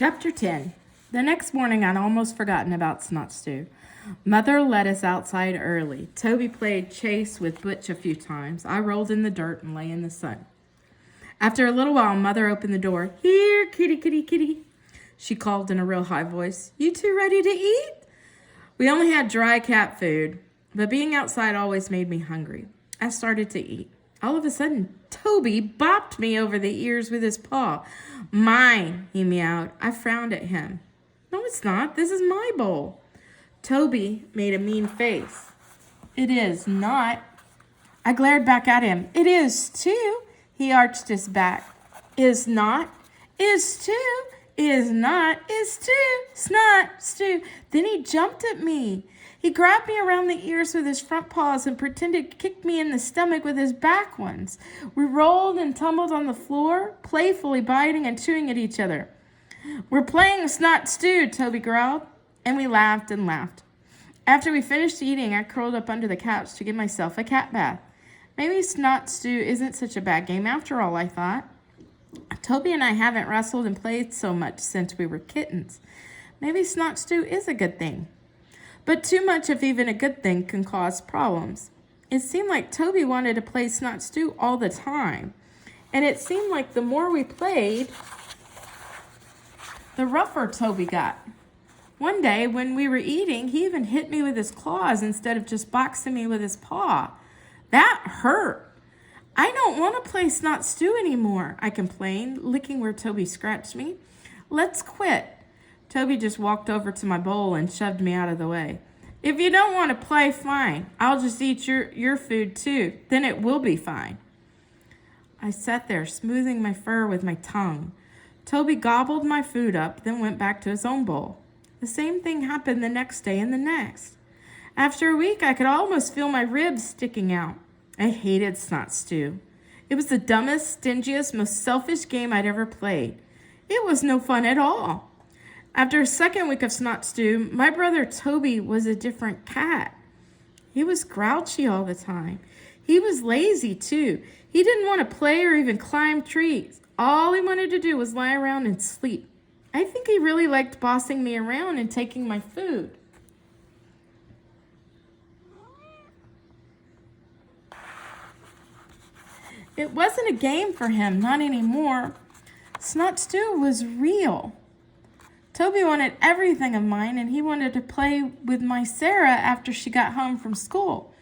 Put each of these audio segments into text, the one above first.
Chapter 10. The next morning, I'd almost forgotten about Snot Stew. Mother let us outside early. Toby played chase with Butch a few times. I rolled in the dirt and lay in the sun. After a little while, Mother opened the door. "Here, kitty, kitty, kitty," she called in a real high voice. "You two ready to eat?" We only had dry cat food, but being outside always made me hungry. I started to eat. All of a sudden, Toby bopped me over the ears with his paw. "Mine," he meowed. I frowned at him. "No, it's not. This is my bowl." Toby made a mean face. "It is not." I glared back at him. "It is too." He arched his back. "Is not? Is too? Is not? Is too? Snot stew." Then he jumped at me. He grabbed me around the ears with his front paws and pretended to kick me in the stomach with his back ones. We rolled and tumbled on the floor, playfully biting and chewing at each other. "We're playing Snot Stew," Toby growled, and we laughed and laughed. After we finished eating, I curled up under the couch to give myself a cat bath. Maybe Snot Stew isn't such a bad game after all, I thought. Toby and I haven't wrestled and played so much since we were kittens. Maybe Snot Stew is a good thing. But too much of even a good thing can cause problems. It seemed like Toby wanted to play Snot Stew all the time. And it seemed like the more we played, the rougher Toby got. One day, when we were eating, he even hit me with his claws instead of just boxing me with his paw. That hurt. "I don't want to play Snot Stew anymore," I complained, licking where Toby scratched me. "Let's quit." Toby just walked over to my bowl and shoved me out of the way. "If you don't want to play, fine. I'll just eat your food too. Then it will be fine." I sat there, smoothing my fur with my tongue. Toby gobbled my food up, then went back to his own bowl. The same thing happened the next day and the next. After a week, I could almost feel my ribs sticking out. I hated Snot Stew. It was the dumbest, stingiest, most selfish game I'd ever played. It was no fun at all. After a second week of Snot Stew, my brother Toby was a different cat. He was grouchy all the time. He was lazy, too. He didn't want to play or even climb trees. All he wanted to do was lie around and sleep. I think he really liked bossing me around and taking my food. It wasn't a game for him, not anymore. Snot Stew was real. Toby wanted everything of mine, and he wanted to play with my Sarah after she got home from school.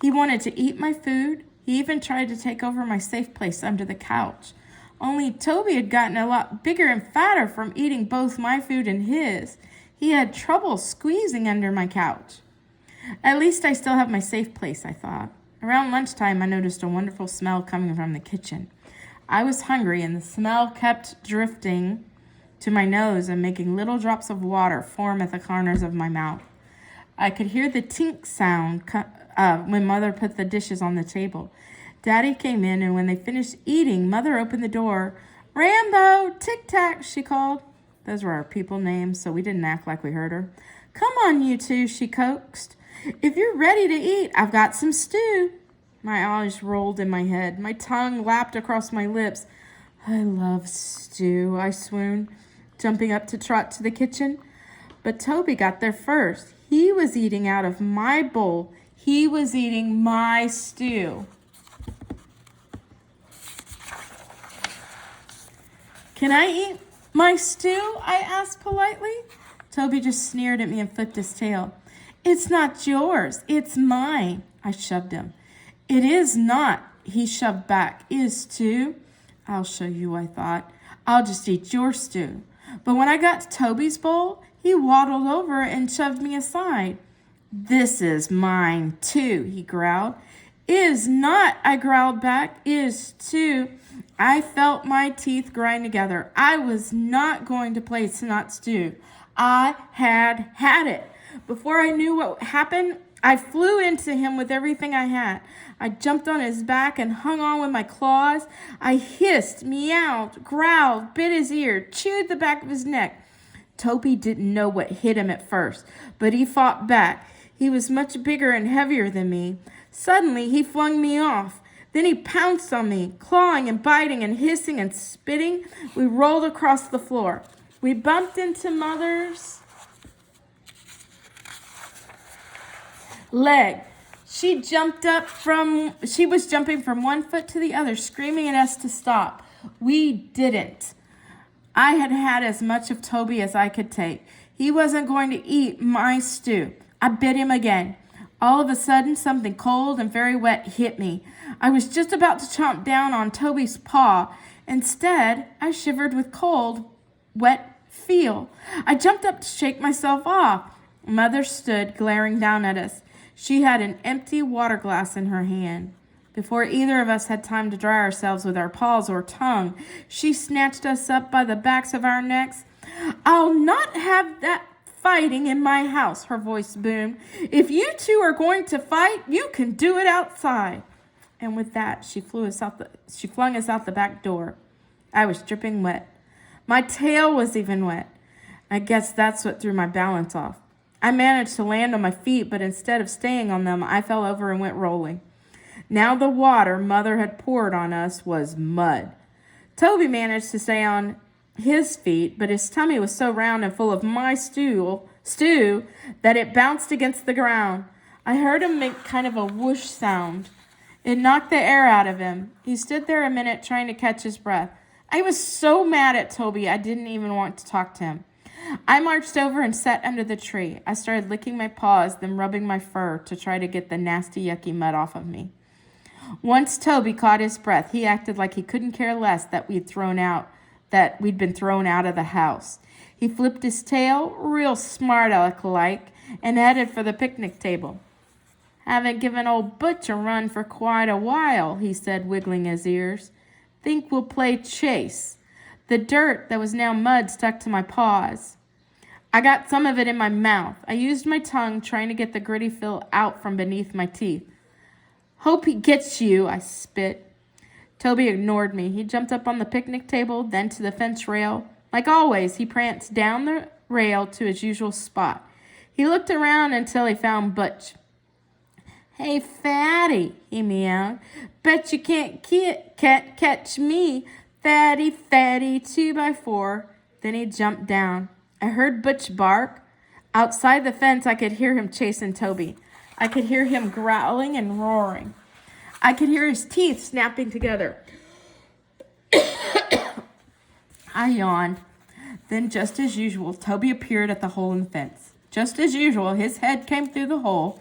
He wanted to eat my food. He even tried to take over my safe place under the couch. Only Toby had gotten a lot bigger and fatter from eating both my food and his. He had trouble squeezing under my couch. At least I still have my safe place, I thought. Around lunchtime, I noticed a wonderful smell coming from the kitchen. I was hungry, and the smell kept drifting to my nose and making little drops of water form at the corners of my mouth. I could hear the tink sound when Mother put the dishes on the table. Daddy came in, and when they finished eating, Mother opened the door. "Rambo, tic-tac," she called. Those were our people names, so we didn't act like we heard her. "Come on, you two," she coaxed. "If you're ready to eat, I've got some stew." My eyes rolled in my head. My tongue lapped across my lips. "I love stew," I swooned, jumping up to trot to the kitchen. But Toby got there first. He was eating out of my bowl. He was eating my stew. "Can I eat my stew?" I asked politely. Toby just sneered at me and flipped his tail. "It's not yours. It's mine." I shoved him. "It is not," he shoved back. "Is too." "I'll show you," I thought. "I'll just eat your stew." But when I got to Toby's bowl, he waddled over and shoved me aside. "This is mine, too," he growled. "Is not," I growled back. "Is too." I felt my teeth grind together. I was not going to play Snot Stew. I had it. Before I knew what happened, I flew into him with everything I had. I jumped on his back and hung on with my claws. I hissed, meowed, growled, bit his ear, chewed the back of his neck. Toby didn't know what hit him at first, but he fought back. He was much bigger and heavier than me. Suddenly, he flung me off. Then he pounced on me, clawing and biting and hissing and spitting. We rolled across the floor. We bumped into Mother's leg. She was jumping from one foot to the other, screaming at us to stop. We didn't. I had had as much of Toby as I could take. He wasn't going to eat my stew. I bit him again. All of a sudden, something cold and very wet hit me. I was just about to chomp down on Toby's paw. Instead, I shivered with cold, wet feel. I jumped up to shake myself off. Mother stood glaring down at us. She had an empty water glass in her hand. Before either of us had time to dry ourselves with our paws or tongue, she snatched us up by the backs of our necks. "I'll not have that fighting in my house," her voice boomed. "If you two are going to fight, you can do it outside." And with that, she flung us out the back door. I was dripping wet. My tail was even wet. I guess that's what threw my balance off. I managed to land on my feet, but instead of staying on them, I fell over and went rolling. Now the water Mother had poured on us was mud. Toby managed to stay on his feet, but his tummy was so round and full of my stew that it bounced against the ground. I heard him make kind of a whoosh sound. It knocked the air out of him. He stood there a minute trying to catch his breath. I was so mad at Toby, I didn't even want to talk to him. I marched over and sat under the tree. I started licking my paws, then rubbing my fur to try to get the nasty, yucky mud off of me. Once Toby caught his breath, he acted like he couldn't care less that we'd been thrown out of the house. He flipped his tail, real smart aleck-like, and headed for the picnic table. "Haven't given old Butch a run for quite a while," he said, wiggling his ears. "Think we'll play chase." The dirt that was now mud stuck to my paws. I got some of it in my mouth. I used my tongue, trying to get the gritty feel out from beneath my teeth. "Hope he gets you," I spit. Toby ignored me. He jumped up on the picnic table, then to the fence rail. Like always, he pranced down the rail to his usual spot. He looked around until he found Butch. "Hey, Fatty," he meowed. "Bet you can't catch me. Fatty, Fatty, 2x4. Then he jumped down. I heard Butch bark. Outside the fence, I could hear him chasing Toby. I could hear him growling and roaring. I could hear his teeth snapping together. I yawned. Then, just as usual, Toby appeared at the hole in the fence. Just as usual, his head came through the hole,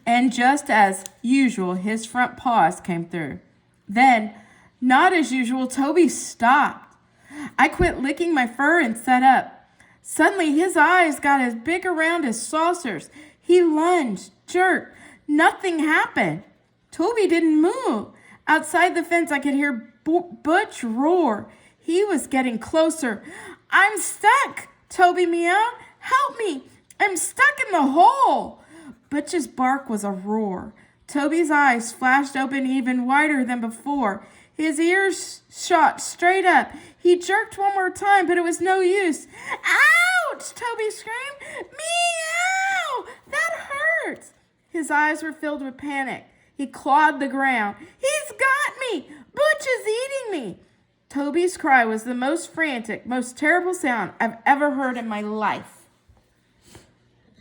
and just as usual, his front paws came through. Then, not as usual, Toby stopped. I quit licking my fur and sat up. Suddenly, his eyes got as big around as saucers. He lunged, jerked. Nothing happened. Toby didn't move. Outside the fence, I could hear Butch roar. He was getting closer. "I'm stuck," Toby meowed. "Help me. I'm stuck in the hole." Butch's bark was a roar. Toby's eyes flashed open even wider than before. His ears shot straight up. He jerked one more time, but it was no use. "Ouch!" Toby screamed. "Meow! That hurts!" His eyes were filled with panic. He clawed the ground. "He's got me! Butch is eating me!" Toby's cry was the most frantic, most terrible sound I've ever heard in my life.